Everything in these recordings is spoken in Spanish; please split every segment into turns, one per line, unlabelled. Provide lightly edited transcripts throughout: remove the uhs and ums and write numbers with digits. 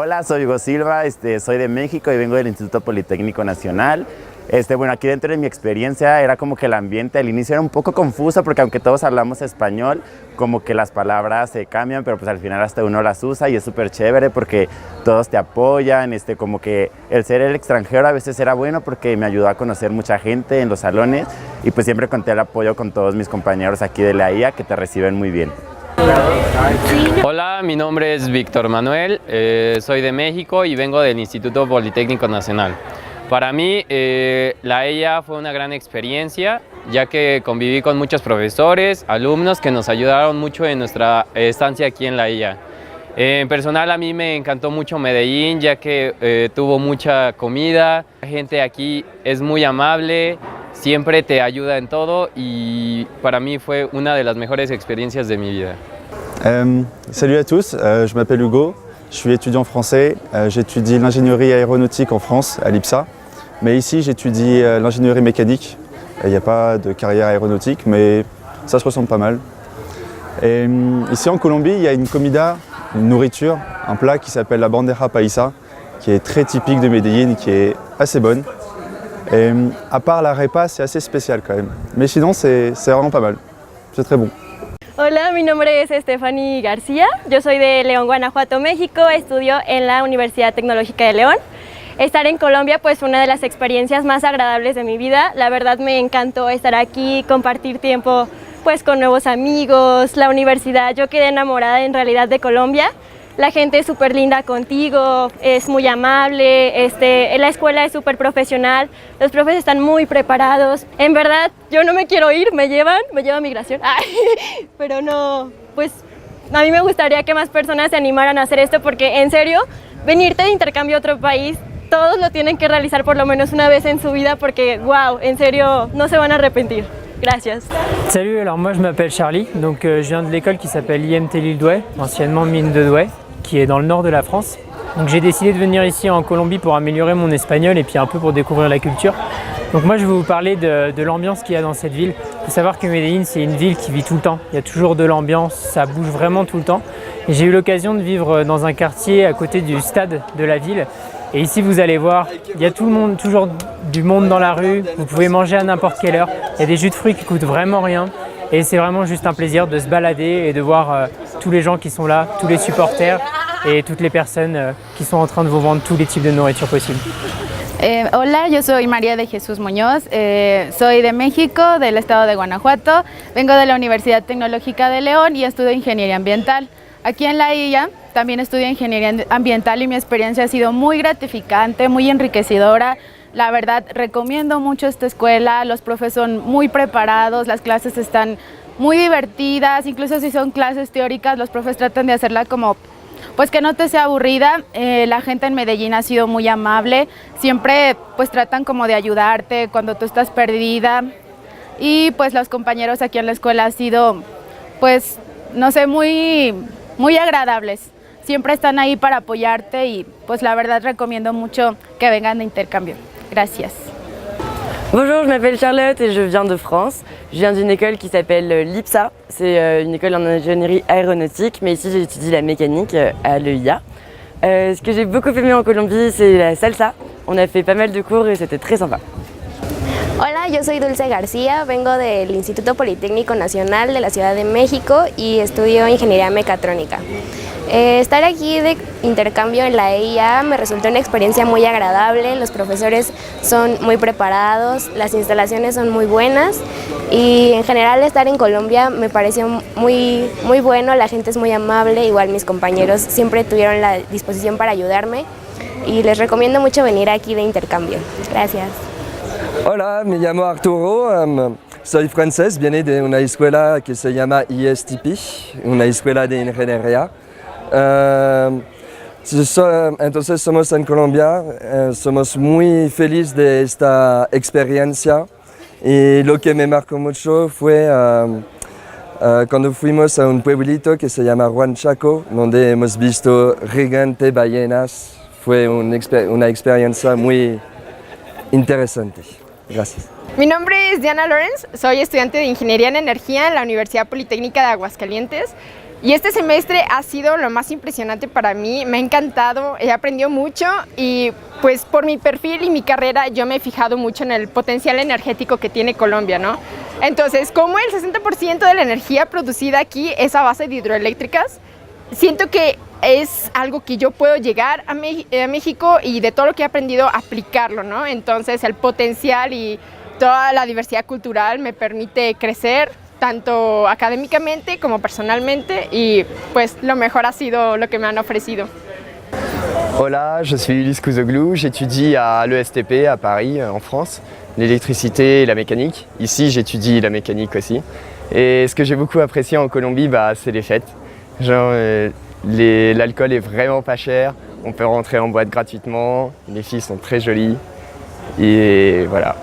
Hola, soy Hugo Silva, soy de México y vengo del Instituto Politécnico Nacional. Bueno, aquí dentro de mi experiencia era como que el ambiente al inicio era un poco confuso porque aunque todos hablamos español, como que las palabras se cambian, pero pues al final hasta uno las usa y es súper chévere porque todos te apoyan, como que el ser el extranjero a veces era bueno porque me ayudó a conocer mucha gente en los salones y pues siempre conté el apoyo con todos mis compañeros aquí de la IA que te reciben muy bien.
Hola, mi nombre es Víctor Manuel, soy de México y vengo del Instituto Politécnico Nacional. Para mí, la EIA fue una gran experiencia, ya que conviví con muchos profesores, alumnos que nos ayudaron mucho en nuestra estancia aquí en la EIA. En personal, a mí me encantó mucho Medellín, ya que tuvo mucha comida, la gente aquí es muy amable, siempre te ayuda en todo y para mí fue una de las mejores experiencias de mi vida.
Salut à tous, je m'appelle Hugo, je suis étudiant français, j'étudie l'ingénierie aéronautique en France, à l'IPSA, mais ici j'étudie l'ingénierie mécanique. Il n'y a pas de carrière aéronautique, mais ça se ressemble pas mal. Et ici en Colombie, il y a une comida, une nourriture, un plat qui s'appelle la bandeja paisa, qui est très typique de Medellín, qui est assez bonne. Et à part la repa, c'est assez spécial quand même. Mais sinon, c'est vraiment pas mal, c'est très bon.
Hola, mi nombre es Stephanie García, yo soy de León, Guanajuato, México, estudio en la Universidad Tecnológica de León. Estar en Colombia pues fue una de las experiencias más agradables de mi vida, la verdad me encantó estar aquí, compartir tiempo pues con nuevos amigos, la universidad, yo quedé enamorada en realidad de Colombia. La gente es súper linda contigo, es muy amable, la escuela es súper profesional, los profes están muy preparados. En verdad, yo no me quiero ir, me lleva migración, pero no, pues a mí me gustaría que más personas se animaran a hacer esto porque en serio, venirte de intercambio a otro país, todos lo tienen que realizar por lo menos una vez en su vida porque, wow, en serio, no se van a arrepentir. Gracias.
Salut, alors moi je m'appelle Charlie, donc je viens de l'école qui s'appelle IMT Lille Douai, anciennement Mine de Douai, qui est dans le nord de la France. Donc j'ai décidé de venir ici en Colombie pour améliorer mon espagnol et puis un peu pour découvrir la culture. Donc moi je vais vous parler de l'ambiance qu'il y a dans cette ville. Il faut savoir que Medellín c'est une ville qui vit tout le temps, il y a toujours de l'ambiance, ça bouge vraiment tout le temps. Et j'ai eu l'occasion de vivre dans un quartier à côté du stade de la ville. Et ici vous allez voir, il y a tout le monde, toujours du monde dans la rue, vous pouvez manger à n'importe quelle heure. Il y a des jus de fruits qui coûtent vraiment rien. Et c'est vraiment juste un plaisir de se balader et de voir tous les gens qui sont là, tous les supporters et toutes les personnes qui sont en train de vous vendre tous les types de nourriture possible.
Hola, yo soy María de Jesús Muñoz, soy de México, del estado de Guanajuato, vengo de la Universidad Tecnológica de León y estudio Ingeniería Ambiental. Aquí en la IA también estudio Ingeniería Ambiental y mi experiencia ha sido muy gratificante, muy enriquecedora. La verdad, recomiendo mucho esta escuela, los profes son muy preparados, las clases están muy divertidas, incluso si son clases teóricas, los profes tratan de hacerla como, pues que no te sea aburrida. La gente en Medellín ha sido muy amable, siempre pues tratan como de ayudarte cuando tú estás perdida y pues los compañeros aquí en la escuela han sido, pues, no sé, muy agradables. Siempre están ahí para apoyarte y pues la verdad recomiendo mucho que vengan de intercambio. Gracias.
Bonjour, je m'appelle Charlotte et je viens de France. Je viens d'une école qui s'appelle l'IPSA. C'est une école en ingénierie aéronautique, mais ici j'étudie la mécanique à l'EIA. Ce que j'ai beaucoup aimé en Colombie, c'est la salsa. On a fait pas mal de cours et c'était très sympa.
Hola, yo soy Dulce García, vengo del Instituto Politécnico Nacional de la Ciudad de México y estudio Ingeniería Mecatrónica. Estar aquí de intercambio en la EIA me resultó una experiencia muy agradable, los profesores son muy preparados, las instalaciones son muy buenas y en general estar en Colombia me pareció muy bueno, la gente es muy amable, igual mis compañeros siempre tuvieron la disposición para ayudarme y les recomiendo mucho venir aquí de intercambio. Gracias.
Hola, me llamo Arturo, soy francés, viene de una escuela que se llama ISTP, una escuela de ingeniería. Entonces somos en Colombia, somos muy felices de esta experiencia y lo que me marcó mucho fue cuando fuimos a un pueblito que se llama Huanchaco, donde hemos visto gigante ballenas. Fue una experiencia muy interesante. Gracias.
Mi nombre es Diana Lorenz, soy estudiante de Ingeniería en Energía en la Universidad Politécnica de Aguascalientes. Y este semestre ha sido lo más impresionante para mí, me ha encantado, he aprendido mucho y pues por mi perfil y mi carrera yo me he fijado mucho en el potencial energético que tiene Colombia, ¿no? Entonces, como el 60% de la energía producida aquí es a base de hidroeléctricas, siento que es algo que yo puedo llegar a México y de todo lo que he aprendido aplicarlo, ¿no? Entonces, el potencial y toda la diversidad cultural me permite crecer tanto académicamente como personalmente y pues lo mejor ha sido lo que me han ofrecido.
Hola, je suis Ulysse Kouzoglou, j'étudie à l'ESTP à Paris, en France, l'électricité et la mécanique. Ici, j'étudie la mécanique aussi. Et ce que j'ai beaucoup apprécié en Colombie, c'est les fêtes. Genre, l'alcool est vraiment pas cher, on peut rentrer en boîte gratuitement, les filles sont très jolies, et voilà.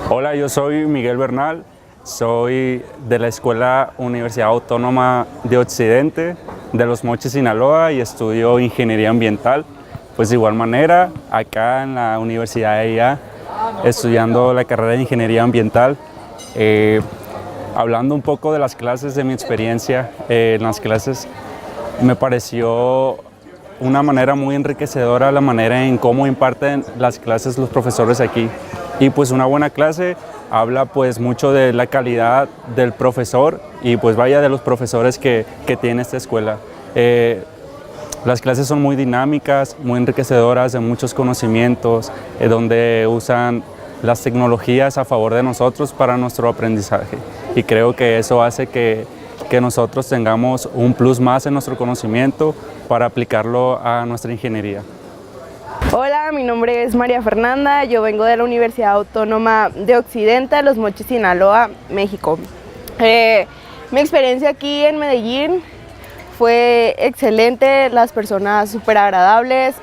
Hola, yo soy Miguel Bernal. Soy de la Escuela Universidad Autónoma de Occidente, de Los Mochis, Sinaloa, y estudio Ingeniería Ambiental. Pues de igual manera, acá en la Universidad de IA, estudiando la carrera de Ingeniería Ambiental, hablando un poco de las clases, de mi experiencia en las clases, me pareció una manera muy enriquecedora la manera en cómo imparten las clases los profesores aquí. Y pues una buena clase habla pues mucho de la calidad del profesor y pues vaya de los profesores que tiene esta escuela. Las clases son muy dinámicas, muy enriquecedoras, de muchos conocimientos, donde usan las tecnologías a favor de nosotros para nuestro aprendizaje. Y creo que eso hace que nosotros tengamos un plus más en nuestro conocimiento para aplicarlo a nuestra ingeniería.
Hola, mi nombre es María Fernanda, yo vengo de la Universidad Autónoma de Occidente, Los Mochis, Sinaloa, México. Mi experiencia aquí en Medellín fue excelente, las personas súper agradables,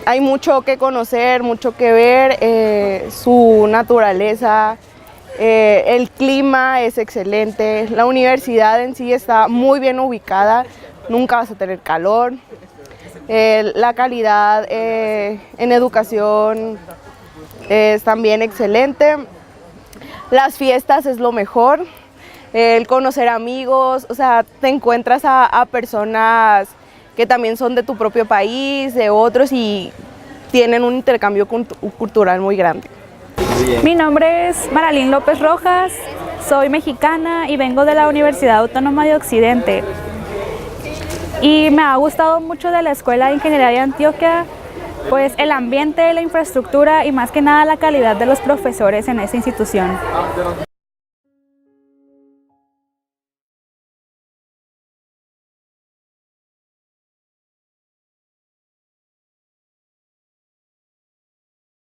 hay mucho que conocer, mucho que ver, su naturaleza, el clima es excelente, la universidad en sí está muy bien ubicada, nunca vas a tener calor. La calidad en educación es también excelente, las fiestas es lo mejor, el conocer amigos, o sea, te encuentras a personas que también son de tu propio país, de otros y tienen un intercambio cultural muy grande.
Mi nombre es Maralín López Rojas, soy mexicana y vengo de la Universidad Autónoma de Occidente. Y me ha gustado mucho de la Escuela de Ingeniería de Antioquia, pues el ambiente, la infraestructura y más que nada la calidad de los profesores en esta institución.